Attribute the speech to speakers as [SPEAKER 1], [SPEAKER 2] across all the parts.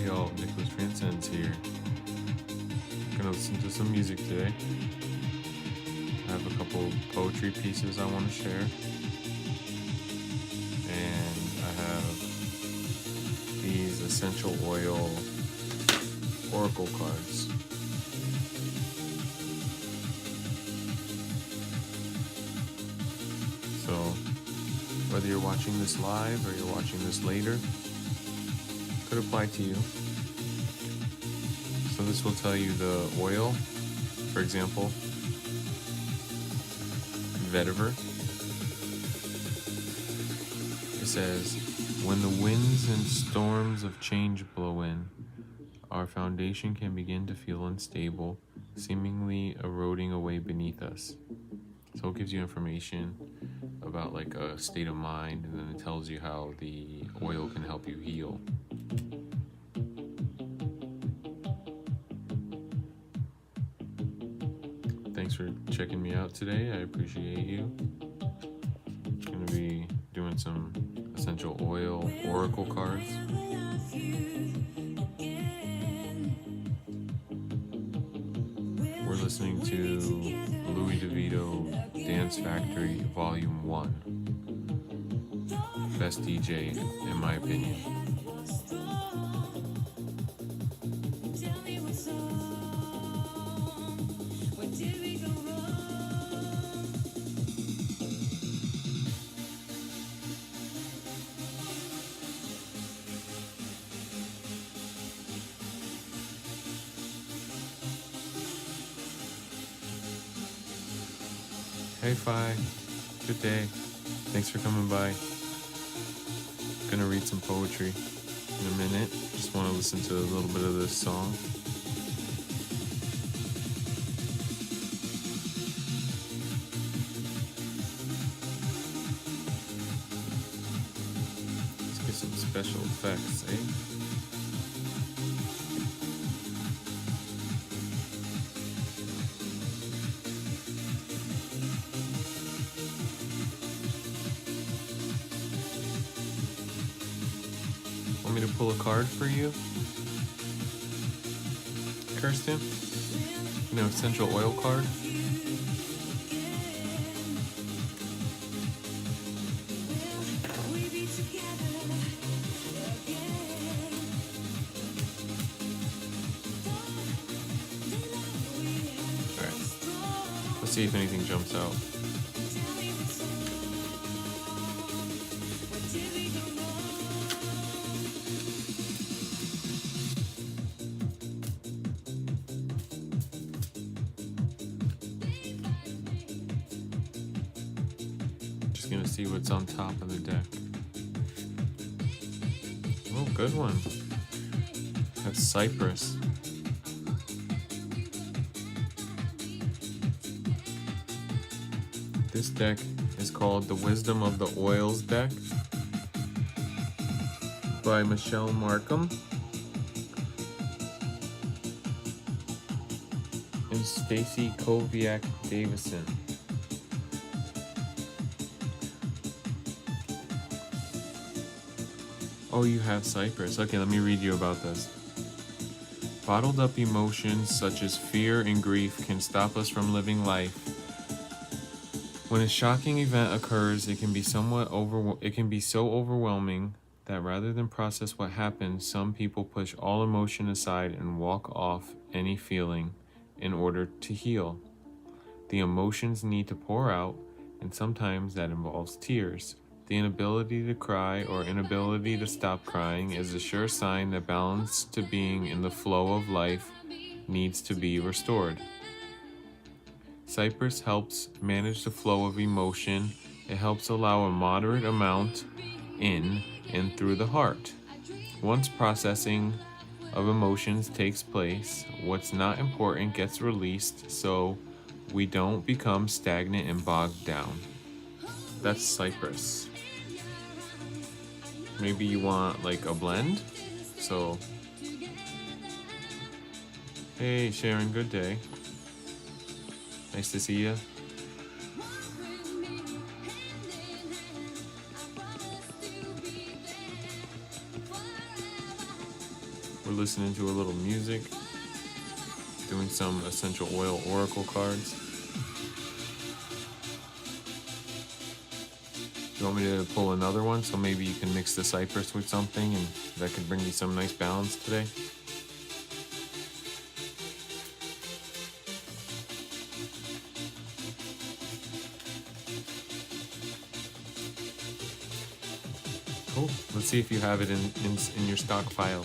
[SPEAKER 1] Hey y'all, Nicholastranscends here. Gonna listen to some music today. I have a couple poetry pieces I want to share. And I have these essential oil oracle cards. So, whether you're watching this live or you're watching this later, could apply to you. So this will tell you the oil, for example, vetiver. It says, when the winds and storms of change blow in, our foundation can begin to feel unstable, seemingly eroding away beneath us. So it gives you information about like a state of mind, and then it tells you how the oil can help you heal. Thanks for checking me out today. I appreciate you. I'm gonna be doing some essential oil oracle cards. We're listening to Louis DeVito Dance Factory Volume 1. Best DJ in my opinion. Hey Fi, good day. Thanks for coming by. Gonna read some poetry in a minute. Just want to listen to a little bit of this song. Let's get some special effects, eh? Want me to pull a card for you, Kirsten? You know, essential oil card? Alright. Let's see if anything jumps out. Just gonna see what's on top of the deck. Oh, good one. That's Cypress. This deck is called the Wisdom of the Oils deck by Michelle Markham and Stacy Koviak Davison. Oh, you have Cypress. Okay, let me read you about this. Bottled up emotions such as fear and grief can stop us from living life. When a shocking event occurs, it can be so overwhelming that rather than process what happened, some people push all emotion aside and walk off any feeling in order to heal. The emotions need to pour out, and sometimes that involves tears. The inability to cry or inability to stop crying is a sure sign that balance to being in the flow of life needs to be restored. Cypress helps manage the flow of emotion. It helps allow a moderate amount in and through the heart. Once processing of emotions takes place, what's not important gets released so we don't become stagnant and bogged down. That's Cypress. Maybe you want like a blend? So, hey Sharon, good day. Nice to see you. We're listening to a little music, doing some essential oil oracle cards. You want me to pull another one so maybe you can mix the cypress with something and that could bring you some nice balance today? Cool. Let's see if you have it in your stockpile.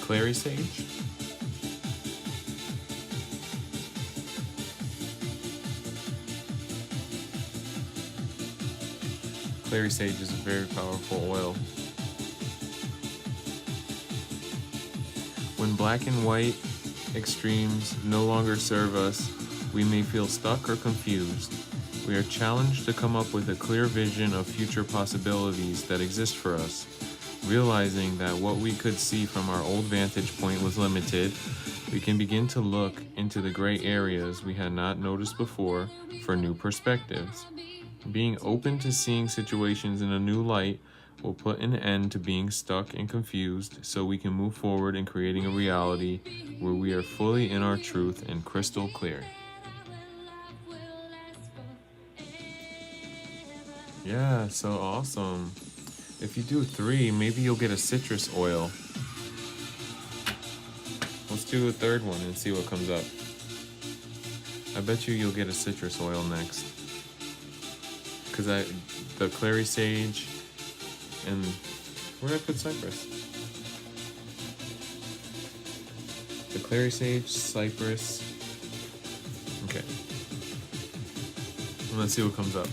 [SPEAKER 1] Clary sage. Clary sage is a very powerful oil. When black and white extremes no longer serve us, we may feel stuck or confused. We are challenged to come up with a clear vision of future possibilities that exist for us. Realizing that what we could see from our old vantage point was limited, we can begin to look into the gray areas we had not noticed before for new perspectives. Being open to seeing situations in a new light will put an end to being stuck and confused so we can move forward in creating a reality where we are fully in our truth and crystal clear. Yeah, so awesome. If you do 3, maybe you'll get a citrus oil. Let's do a third one and see what comes up. I bet you'll get a citrus oil next. Because the clary sage and where did I put cypress? The clary sage, cypress. Okay. Let's see what comes up.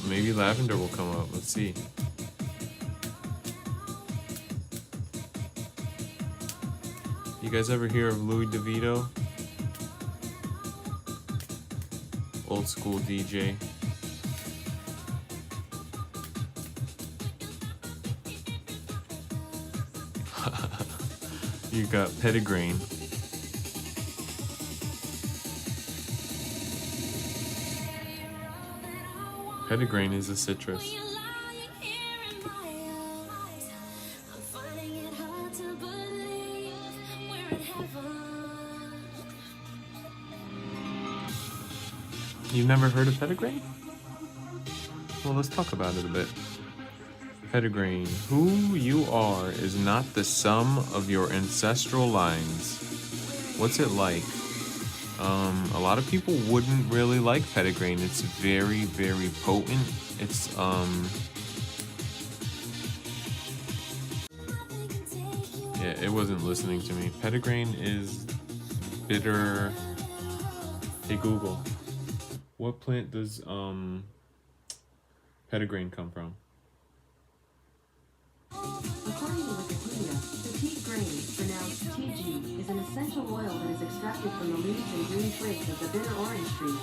[SPEAKER 1] Maybe lavender will come up. Let's see. You guys ever hear of Louis DeVito? Old school DJ. You got petitgrain. Petitgrain is a citrus. You've never heard of petitgrain? Well, let's talk about it a bit. Petitgrain. Who you are is not the sum of your ancestral lines. What's it like? A lot of people wouldn't really like petitgrain. It's very, very potent. It's yeah, it wasn't listening to me. Petitgrain is bitter. Hey Google, what plant does petitgrain come from?
[SPEAKER 2] According to Wikipedia, petite grain, pronounced TG, is an essential oil that is extracted from the leaves and green twigs of the bitter orange tree.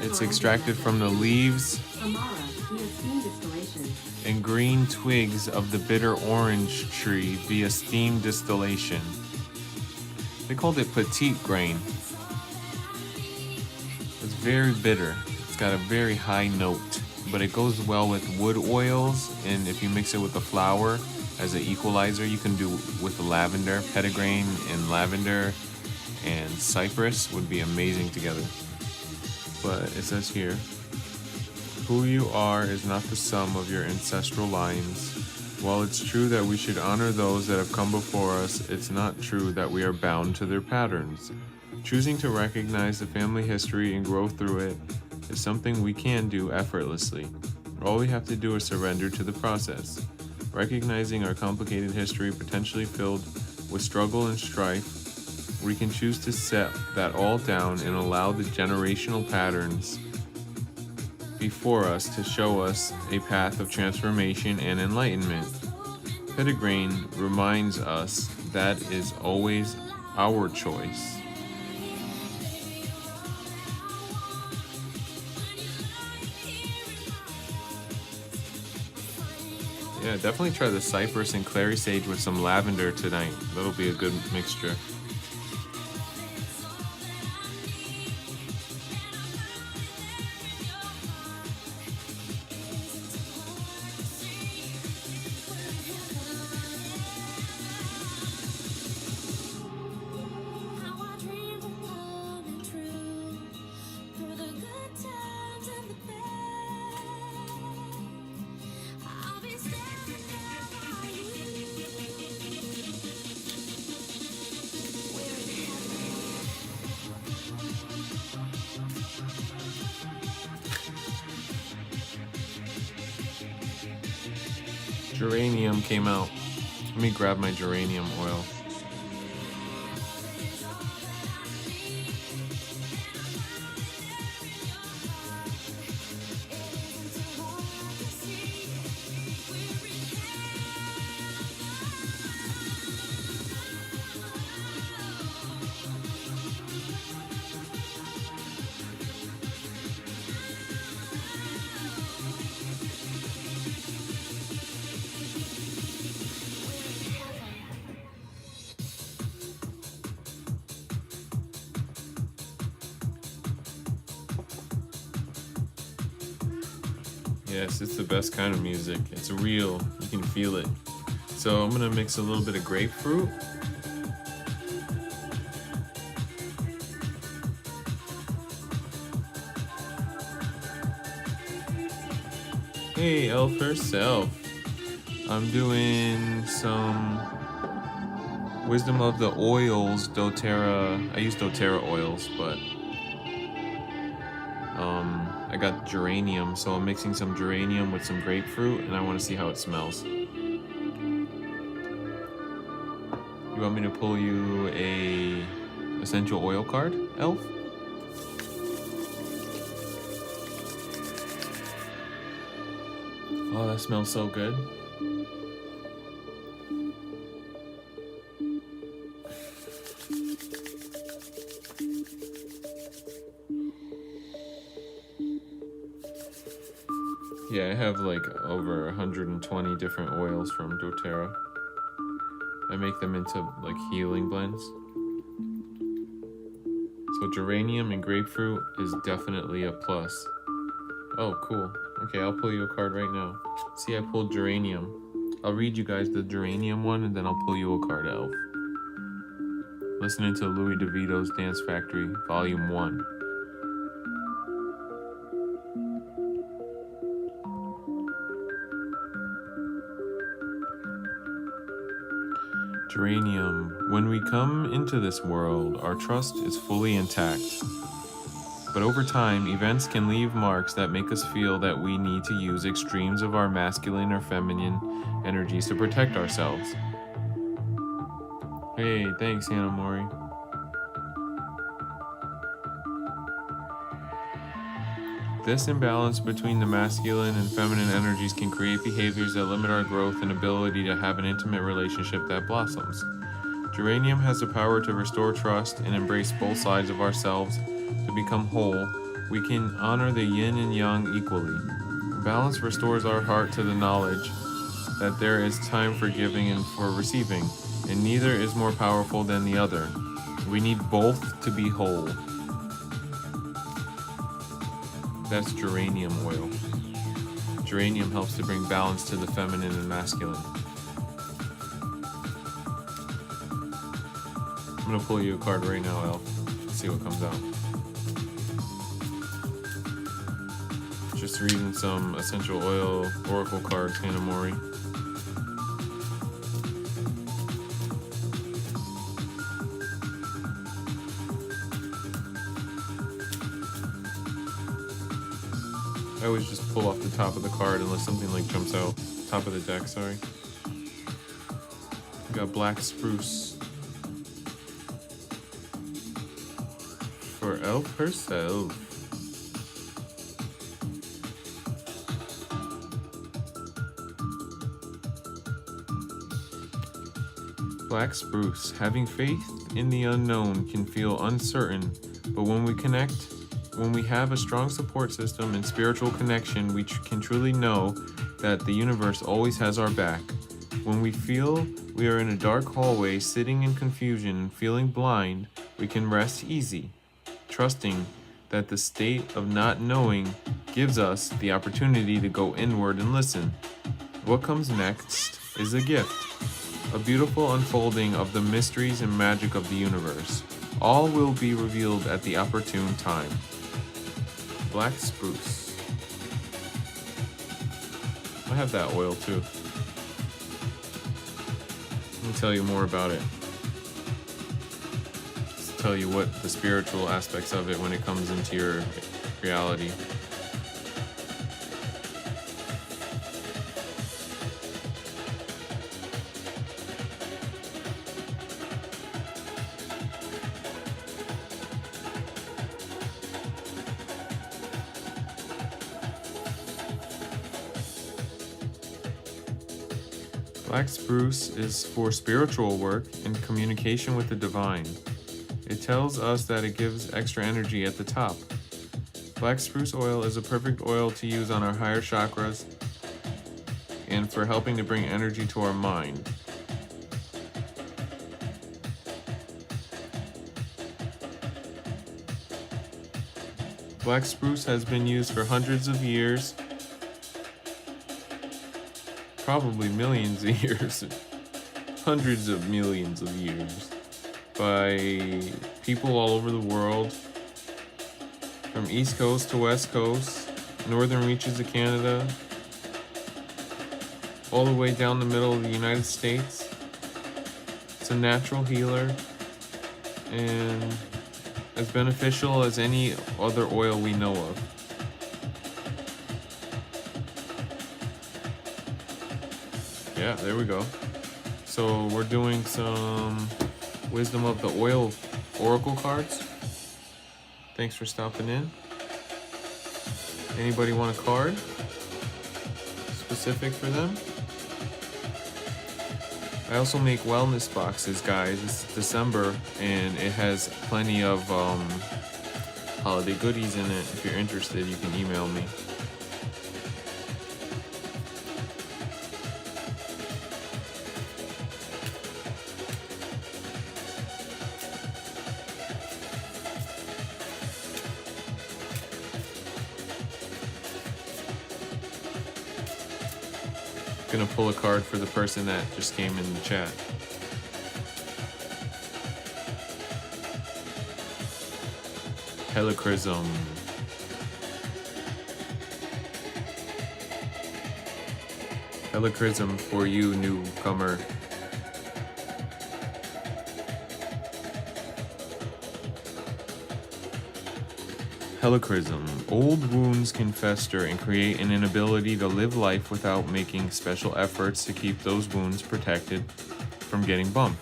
[SPEAKER 1] It's extracted from the leaves
[SPEAKER 2] Amara via steam distillation.
[SPEAKER 1] and green twigs of the bitter orange tree via steam distillation. They called it petite grain. It's very bitter. It's got a very high note, but it goes well with wood oils, and if you mix it with the flower as an equalizer, you can do with lavender. Petitgrain and lavender and cypress would be amazing together. But it says here, who you are is not the sum of your ancestral lines. While it's true that we should honor those that have come before us, it's not true that we are bound to their patterns. Choosing to recognize the family history and grow through it is something we can do effortlessly. All we have to do is surrender to the process. Recognizing our complicated history potentially filled with struggle and strife, we can choose to set that all down and allow the generational patterns before us to show us a path of transformation and enlightenment. Petitgrain reminds us that is always our choice. Yeah, definitely try the cypress and clary sage with some lavender tonight. That'll be a good mixture. Geranium came out. Let me grab my geranium oil. Yes, it's the best kind of music. It's real. You can feel it. So I'm gonna mix a little bit of grapefruit. Hey, Elf herself. I'm doing some Wisdom of the Oils, doTERRA. I use doTERRA oils, but I got geranium, so I'm mixing some geranium with some grapefruit, and I want to see how it smells. You want me to pull you a essential oil card, Elf? Oh, that smells so good. Yeah, I have like over 120 different oils from doTERRA. I make them into like healing blends. So geranium and grapefruit is definitely a plus. Oh, cool. Okay, I'll pull you a card right now. See, I pulled geranium. I'll read you guys the geranium one, and then I'll pull you a card, Elf. Listening to Louis DeVito's Dance Factory, Volume 1. Geranium. When we come into this world, our trust is fully intact. But over time, events can leave marks that make us feel that we need to use extremes of our masculine or feminine energies to protect ourselves. Hey, thanks, Hannah Mori. This imbalance between the masculine and feminine energies can create behaviors that limit our growth and ability to have an intimate relationship that blossoms. Geranium has the power to restore trust and embrace both sides of ourselves to become whole. We can honor the yin and yang equally. Balance restores our heart to the knowledge that there is time for giving and for receiving, and neither is more powerful than the other. We need both to be whole. That's geranium oil. Geranium helps to bring balance to the feminine and masculine. I'm gonna pull you a card right now, Elf. See what comes out. Just reading some essential oil oracle cards, Hannah Mori. I always just pull off the top of the card unless something like jumps out. Top of the deck, sorry. We got black spruce. For Elf herself. Black spruce. Having faith in the unknown can feel uncertain, but when we connect, when we have a strong support system and spiritual connection, we can truly know that the universe always has our back. When we feel we are in a dark hallway, sitting in confusion and feeling blind, we can rest easy, trusting that the state of not knowing gives us the opportunity to go inward and listen. What comes next is a gift, a beautiful unfolding of the mysteries and magic of the universe. All will be revealed at the opportune time. Black spruce. I have that oil too. Let me tell you more about it. Just tell you what the spiritual aspects of it when it comes into your reality. Black spruce is for spiritual work and communication with the divine. It tells us that it gives extra energy at the top. Black spruce oil is a perfect oil to use on our higher chakras and for helping to bring energy to our mind. Black spruce has been used for hundreds of years, probably millions of years, hundreds of millions of years, by people all over the world, from East Coast to West Coast, northern reaches of Canada, all the way down the middle of the United States. It's a natural healer and as beneficial as any other oil we know of. Yeah, there we go. So we're doing some Wisdom of the Oil Oracle cards. Thanks for stopping in. Anybody want a card specific for them? I also make wellness boxes, guys. It's December and it has plenty of holiday goodies in it. If you're interested, you can email me. Gonna pull a card for the person that just came in the chat. Helichrysum. Helichrysum for you, newcomer. Helichrysum. Old wounds can fester and create an inability to live life without making special efforts to keep those wounds protected from getting bumped.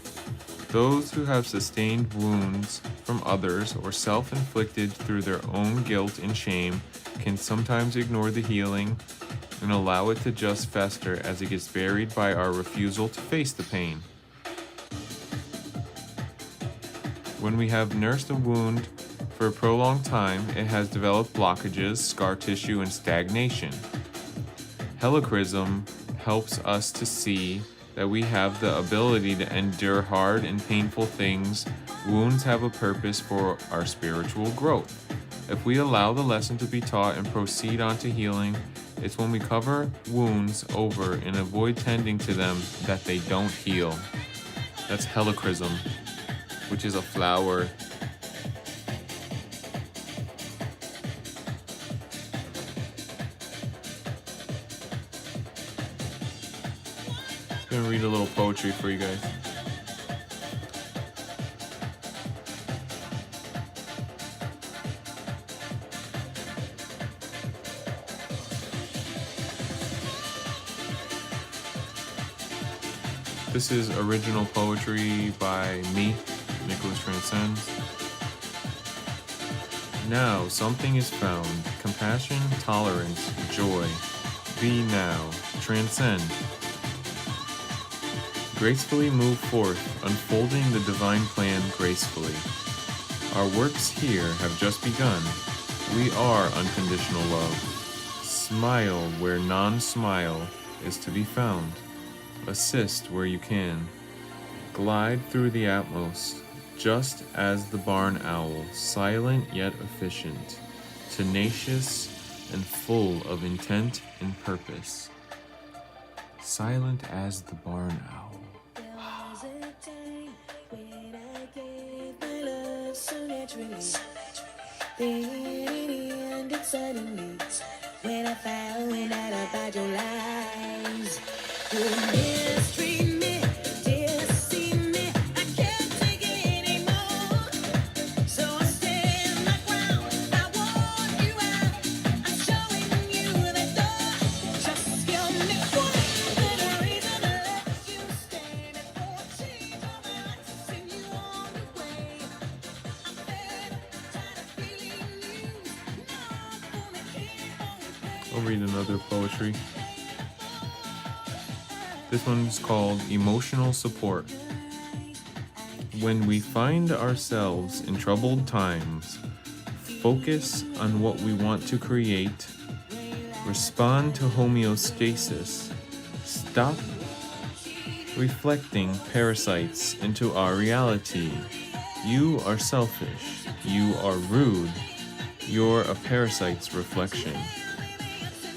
[SPEAKER 1] Those who have sustained wounds from others or self-inflicted through their own guilt and shame can sometimes ignore the healing and allow it to just fester as it gets buried by our refusal to face the pain. When we have nursed a wound for a prolonged time, it has developed blockages, scar tissue, and stagnation. Helichrysum helps us to see that we have the ability to endure hard and painful things. Wounds have a purpose for our spiritual growth. If we allow the lesson to be taught and proceed on to healing, it's when we cover wounds over and avoid tending to them that they don't heal. That's helichrysum, which is a flower. I'm gonna read a little poetry for you guys. This is original poetry by me, Nicholastranscends. Now something is found. Compassion, tolerance, joy. Be now. Transcend. Gracefully move forth, unfolding the divine plan gracefully. Our works here have just begun. We are unconditional love. Smile where non-smile is to be found. Assist where you can. Glide through the atmos, just as the barn owl, silent yet efficient, tenacious and full of intent and purpose. Silent as the barn owl.
[SPEAKER 3] Then it suddenly, when I found out about your lies, you mistreat me, deceive me, I can't take it anymore. So I stand my ground, I want you out, I'm showing you the door. Just your next one, little reason to let you stay before I change all my life, send you on your way. I'm fed up, tired of feeling used, not for me, keep on playing.
[SPEAKER 1] I'll read another poetry. This one's called emotional support. When we find ourselves in troubled times, focus on what we want to create, respond to homeostasis, stop reflecting parasites into our reality. You are selfish, you are rude, you're a parasite's reflection.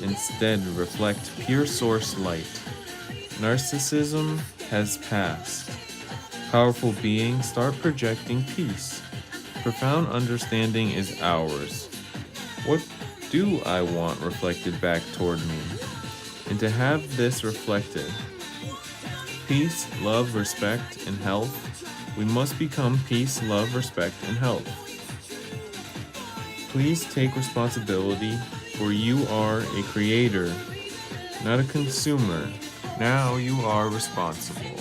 [SPEAKER 1] Instead, reflect pure source light. Narcissism has passed. Powerful beings, start projecting peace. Profound understanding is ours. What do I want reflected back toward me? And to have this reflected, peace, love, respect, and health, we must become peace, love, respect, and health. Please take responsibility, for you are a creator, not a consumer. Now you are responsible.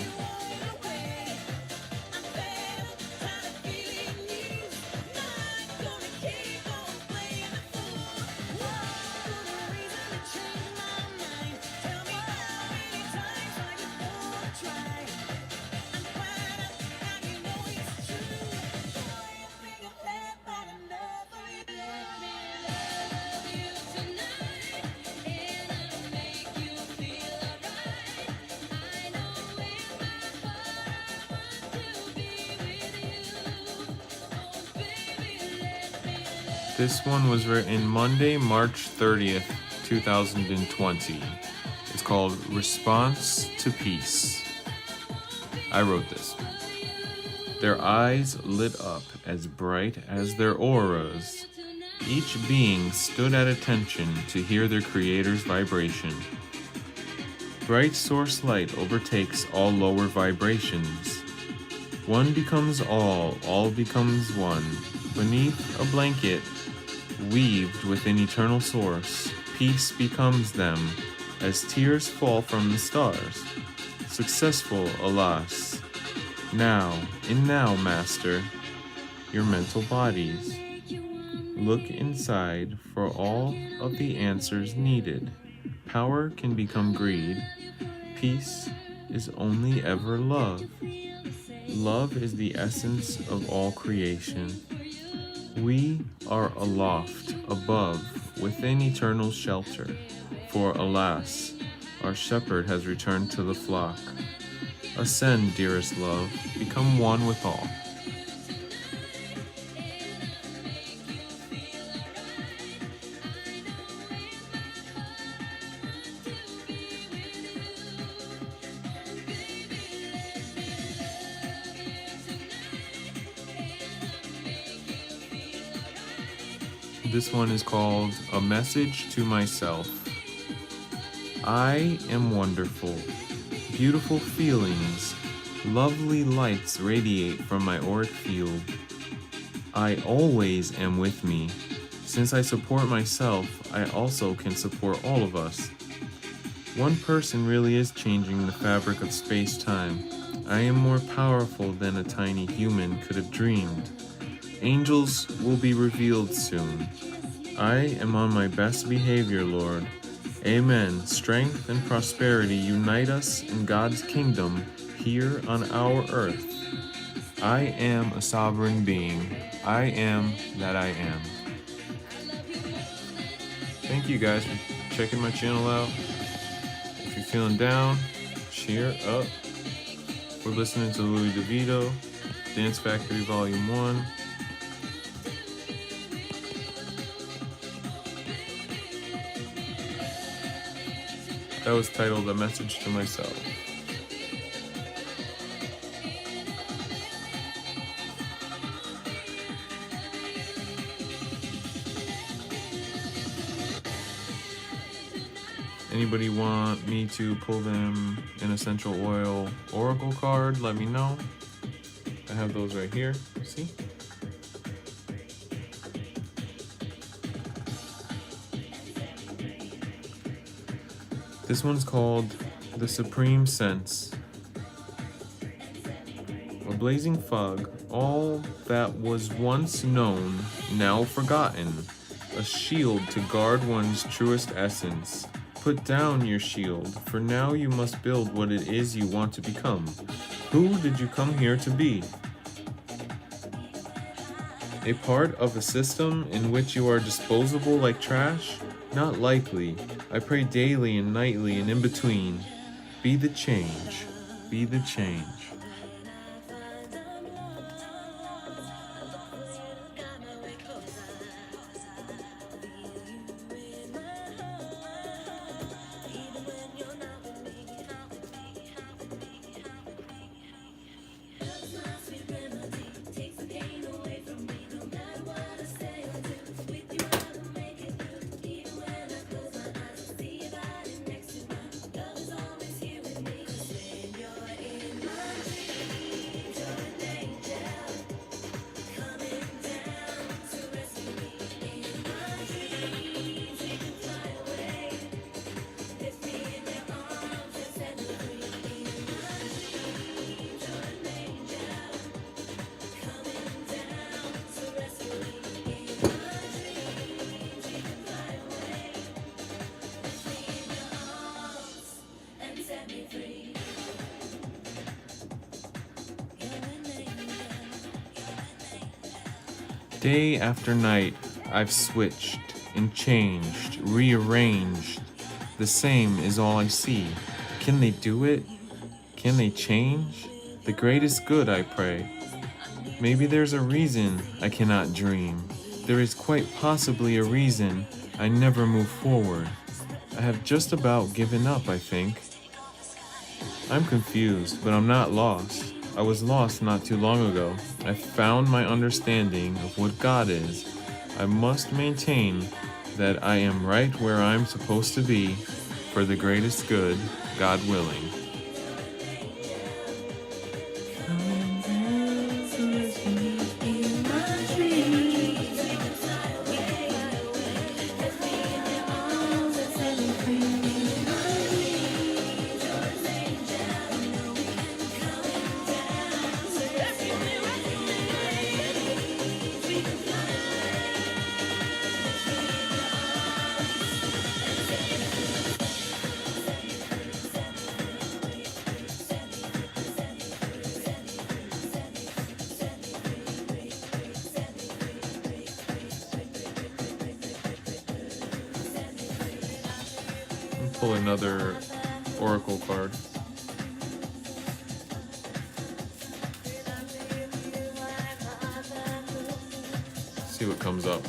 [SPEAKER 1] This one was written Monday, March 30th, 2020. It's called Response to Peace. I wrote this. Their eyes lit up as bright as their auras. Each being stood at attention to hear their creator's vibration. Bright source light overtakes all lower vibrations. One becomes all becomes one. Beneath a blanket weaved within eternal source, peace becomes them as tears fall from the stars. Successful, alas. Now, Master, your mental bodies. Look inside for all of the answers needed. Power can become greed. Peace is only ever love. Love is the essence of all creation. We are aloft, above, within eternal shelter. For alas, our shepherd has returned to the flock. Ascend, dearest love, become one with all. This one is called A Message to Myself. I am wonderful. Beautiful feelings, lovely lights radiate from my auric field. I always am with me. Since I support myself, I also can support all of us. One person really is changing the fabric of space-time. I am more powerful than a tiny human could have dreamed. Angels will be revealed soon. I am on my best behavior, Lord. Amen. Strength and prosperity unite us in God's kingdom here on our earth. I am a sovereign being. I am that I am. Thank you guys for checking my channel out. If you're feeling down, cheer up. We're listening to Louis DeVito, Dance Factory Volume 1. That was titled A Message to Myself. Anybody want me to pull them an essential oil oracle card? Let me know. I have those right here. See? This one's called The Supreme Sense. A blazing fog, all that was once known, now forgotten. A shield to guard one's truest essence. Put down your shield, for now you must build what it is you want to become. Who did you come here to be? A part of a system in which you are disposable like trash? Not likely. I pray daily and nightly and in between. Be the change. Be the change. Day after night, I've switched and changed, rearranged. The same is all I see. Can they do it? Can they change? The greatest good, I pray. Maybe there's a reason I cannot dream. There is quite possibly a reason I never move forward. I have just about given up, I think. I'm confused, but I'm not lost. I was lost not too long ago. I found my understanding of what God is. I must maintain that I am right where I'm supposed to be for the greatest good, God willing. Pull another oracle card. See what comes up.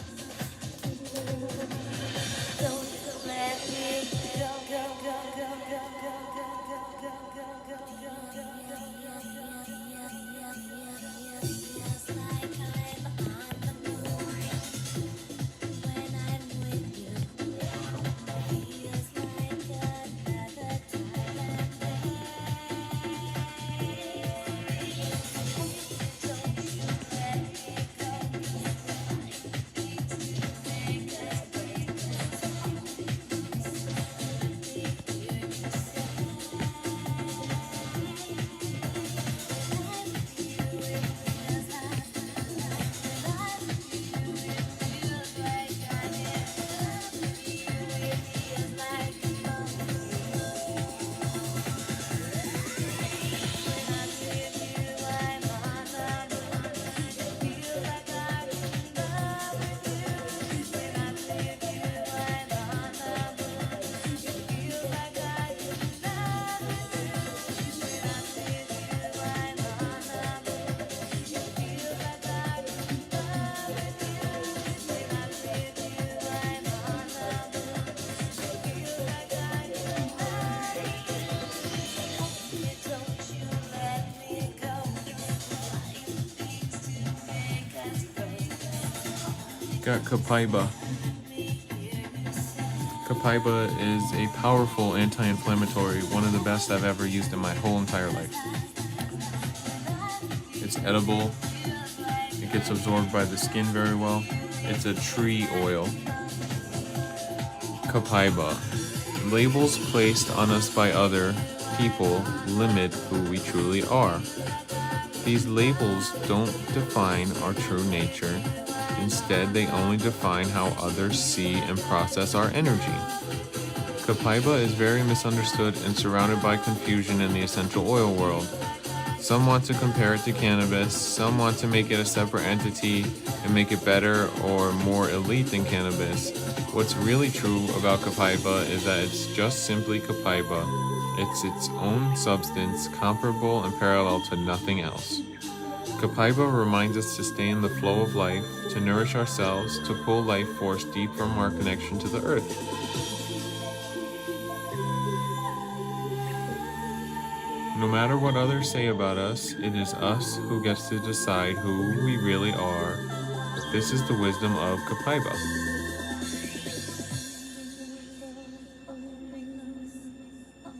[SPEAKER 1] Got Copaiba. Copaiba is a powerful anti-inflammatory, one of the best I've ever used in my whole entire life. It's edible. It gets absorbed by the skin very well. It's a tree oil. Copaiba. Labels placed on us by other people limit who we truly are. These labels don't define our true nature. Instead, they only define how others see and process our energy. Copaiba is very misunderstood and surrounded by confusion in the essential oil world. Some want to compare it to cannabis, some want to make it a separate entity and make it better or more elite than cannabis. What's really true about Copaiba is that it's just simply Copaiba. It's its own substance, comparable and parallel to nothing else. Copaiba reminds us to stay in the flow of life, to nourish ourselves, to pull life force deep from our connection to the earth. No matter what others say about us, it is us who gets to decide who we really are. This is the wisdom of Copaiba.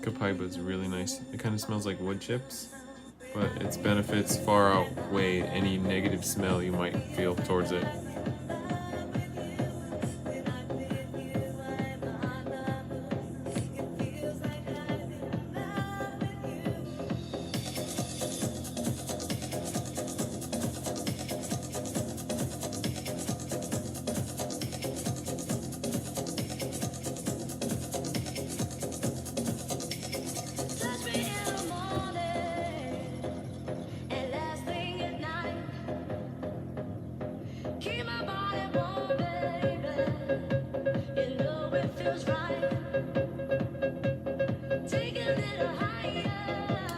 [SPEAKER 1] Copaiba is really nice. It kind of smells like wood chips, but its benefits far outweigh any negative smell you might feel towards it.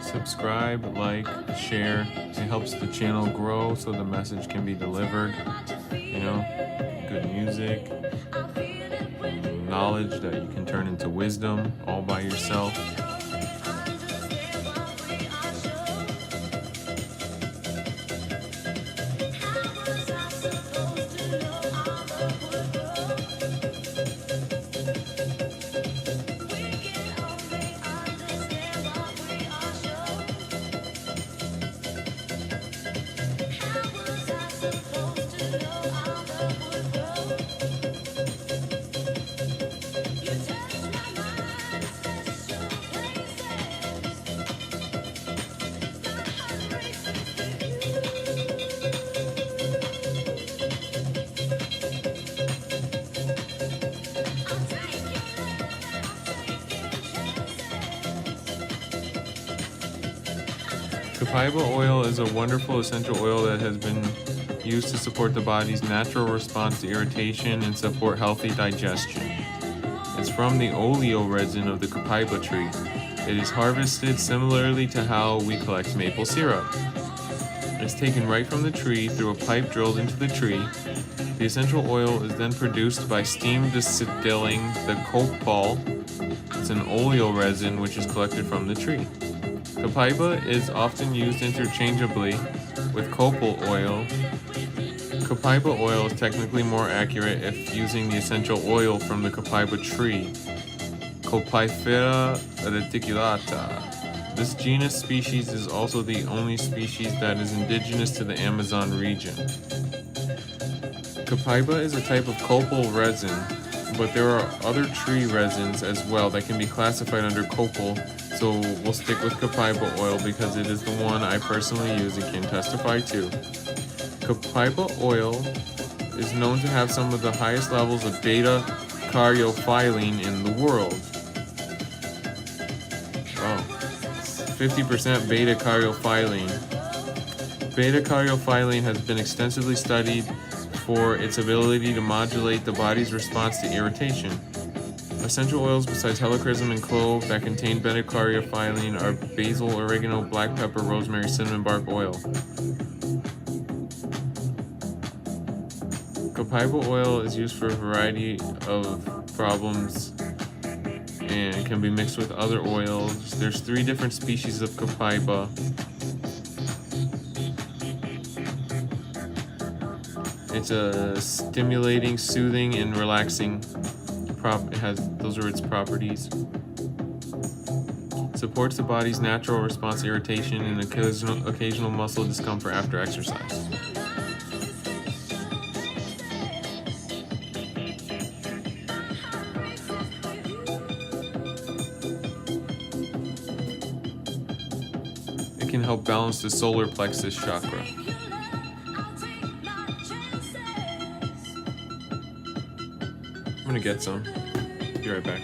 [SPEAKER 1] Subscribe, like, share. It helps the channel grow so the message can be delivered. Good music, knowledge that you can turn into wisdom all by yourself. Copaiba oil is a wonderful essential oil that has been used to support the body's natural response to irritation and support healthy digestion. It's from the oleo resin of the Copaiba tree. It is harvested similarly to how we collect maple syrup. It's taken right from the tree through a pipe drilled into the tree. The essential oil is then produced by steam distilling the copal. It's an oleo resin which is collected from the tree. Copaiba is often used interchangeably with copal oil. Copaiba oil is technically more accurate if using the essential oil from the Copaiba tree, Copaifera reticulata. This genus species is also the only species that is indigenous to the Amazon region. Copaiba is a type of copal resin, but there are other tree resins as well that can be classified under copal, so we'll stick with Copaiba oil because it is the one I personally use and can testify to. Copaiba oil is known to have some of the highest levels of beta-caryophyllene in the world. Wow, 50% beta-caryophyllene. Beta-caryophyllene has been extensively studied for its ability to modulate the body's response to irritation. Essential oils besides helichrysum and clove that contain beta-caryophyllene are basil, oregano, black pepper, rosemary, cinnamon bark oil. Copaiba oil is used for a variety of problems and can be mixed with other oils. There's 3 different species of Copaiba. It's a stimulating, soothing, and relaxing. Those are its properties. Supports the body's natural response to irritation and occasional muscle discomfort after exercise. It can help balance the solar plexus chakra. I'm gonna get some. Be right back.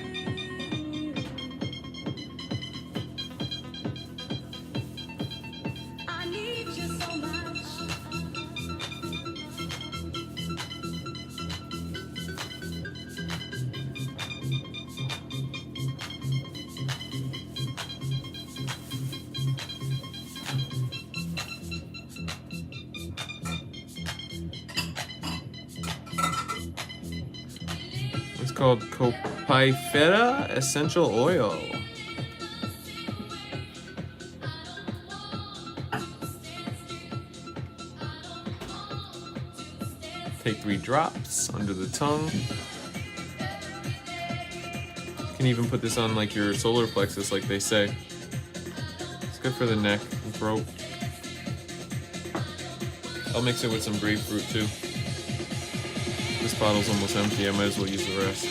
[SPEAKER 1] called Copifera Essential Oil. Take 3 drops under the tongue. You can even put this on like your solar plexus, like they say. It's good for the neck and throat. I'll mix it with some grapefruit too. This bottle's almost empty, I might as well use the rest.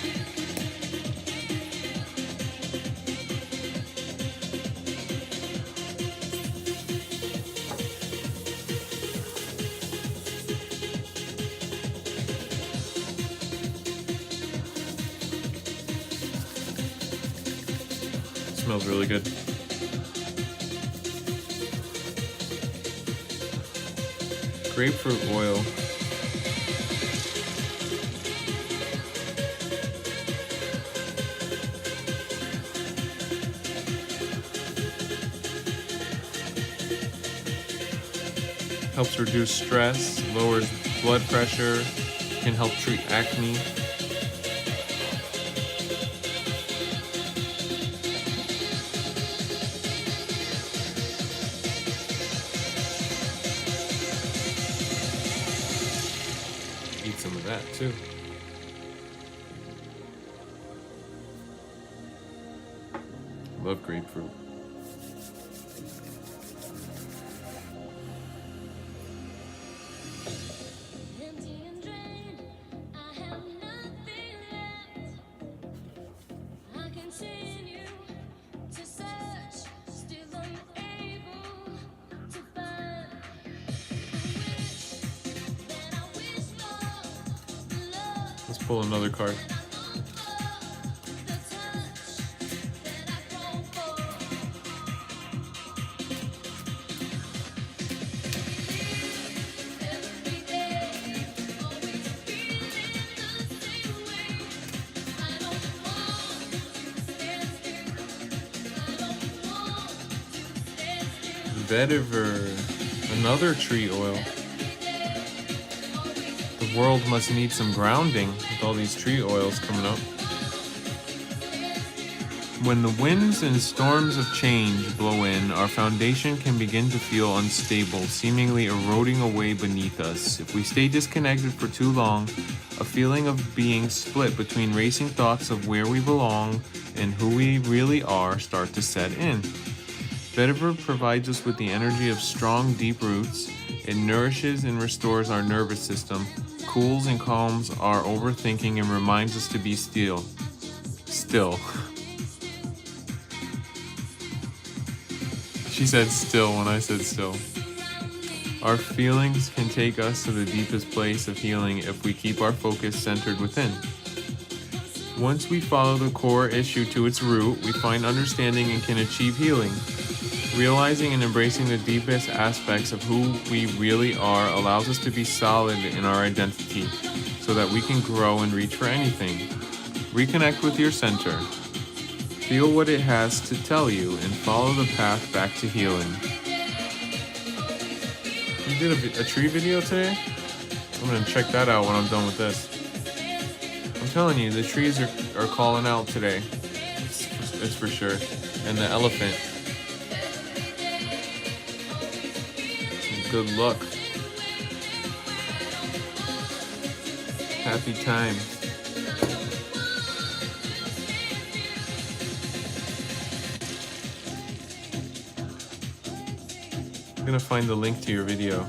[SPEAKER 1] Smells really good. Grapefruit oil. Helps reduce stress, lowers blood pressure, can help treat acne. Eat some of that too. Love grapefruit.
[SPEAKER 3] Empty and drained, I have nothing left. I continue to search, still unable to find that I wish for. Love
[SPEAKER 1] Let's pull another card.
[SPEAKER 3] the touch that I fall for. Every day, always feeling the same way. I don't want to stand still. I don't want to stand still.
[SPEAKER 1] Vetiver, another tree oil. The world must need some grounding with all these tree oils coming up. When the winds and storms of change blow in, our foundation can begin to feel unstable, seemingly eroding away beneath us. If we stay disconnected for too long, a feeling of being split between racing thoughts of where we belong and who we really are start to set in. Vetiver provides us with the energy of strong, deep roots. It nourishes and restores our nervous system, cools and calms our overthinking, and reminds us to be still. She said still when I said still. Our feelings can take us to the deepest place of healing if we keep our focus centered within. Once we follow the core issue to its root, we find understanding and can achieve healing. Realizing and embracing the deepest aspects of who we really are allows us to be solid in our identity so that we can grow and reach for anything. Reconnect with your center. Feel what it has to tell you and follow the path back to healing. You did a tree video today? I'm gonna check that out when I'm done with this. I'm telling you, the trees are calling out today. It's for sure. And the elephant. Good luck. Happy time. I'm gonna find the link to your video.